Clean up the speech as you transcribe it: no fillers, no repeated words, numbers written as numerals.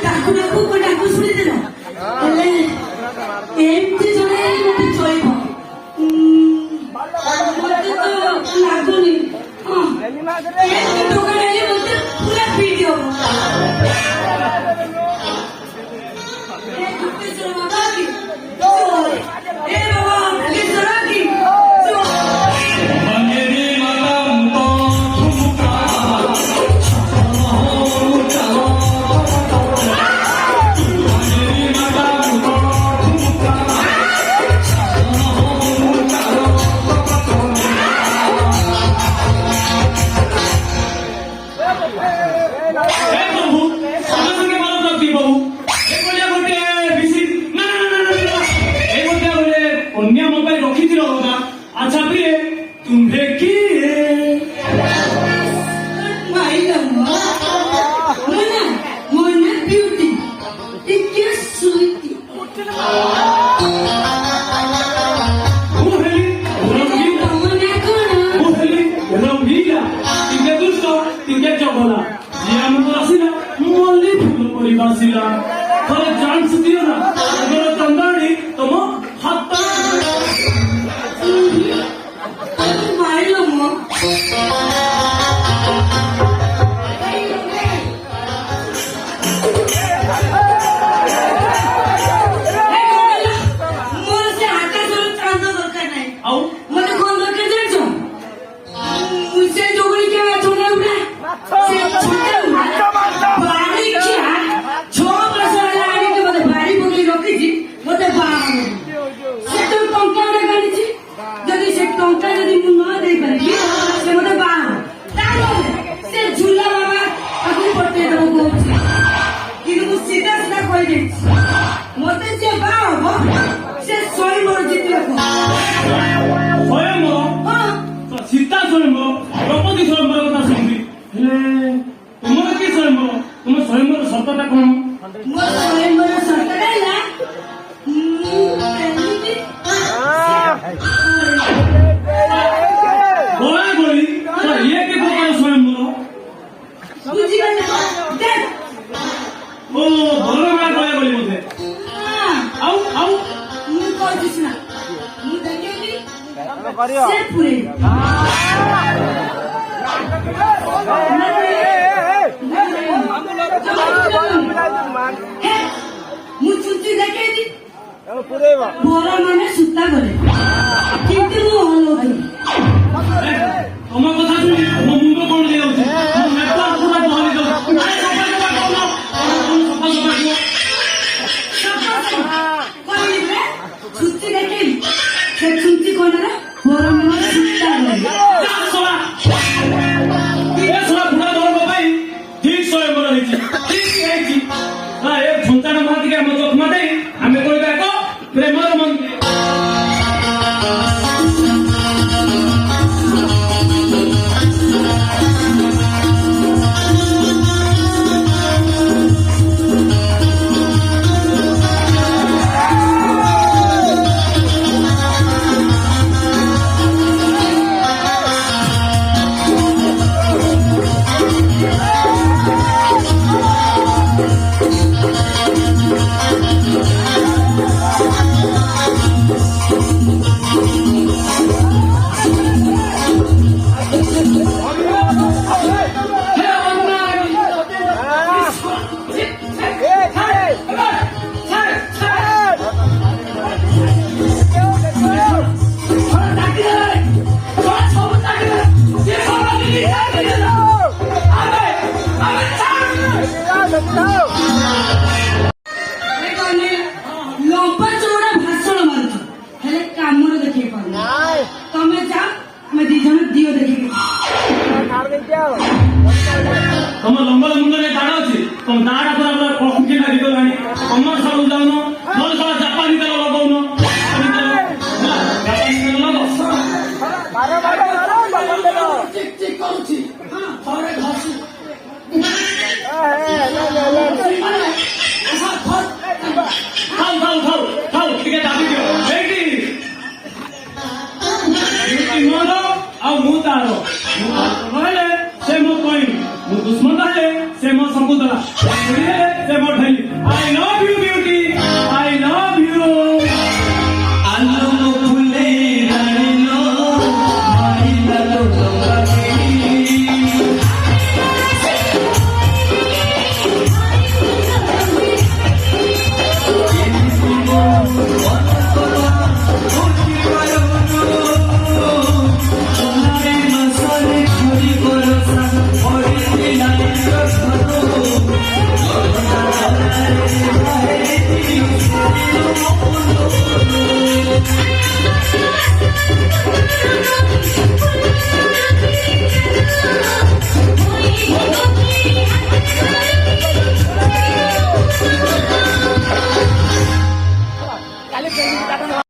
डाकू डाकू को डाकू सुनी देना एमती जने मते चलिब मते तो लागुनी हां एमती टोका डाली मते पूरा वीडियो ए प्रोफेसर बाबा की ए बाबा प्लीज की अच्छा प्रिय तुम्हें की ब्यूटी स्वीटी रंगीला तिके दुष्ट तिके चबला जी हमको आसिला मोली फूल पड़ी बासिला थोड़े चांस दियो ना अगर तंदाड़ी तुम हाथ सीता स्वयंवर द्रौपदी स्वयंवर कथा शुणी तुम कि स्वयंवर तुम स्वयंवर सतटा कौन स्वयंवर सतटा गोला गोली ये के प्रकार स्वयंवर ओ भलो में गोला गोली बोलते आओ आओ मु कहছিস না मु देखिए करियो से पूरे मु चुची देखे दी पूरे बोरा माने सुता गले किंतु मु हलो तुम कथा सुनी मो मुंड कोन दे होची मैं तो पूरा बहली दो चुची देखे से चुची कोन रे बोरा माने सुता गले हमें कोई प्रेम मंदिर तुम लंबा मुंड में दाड़ा अच्छी तुम दाड़ा पूरा पूरा कौन के ना दिखो गानी अम्मा साल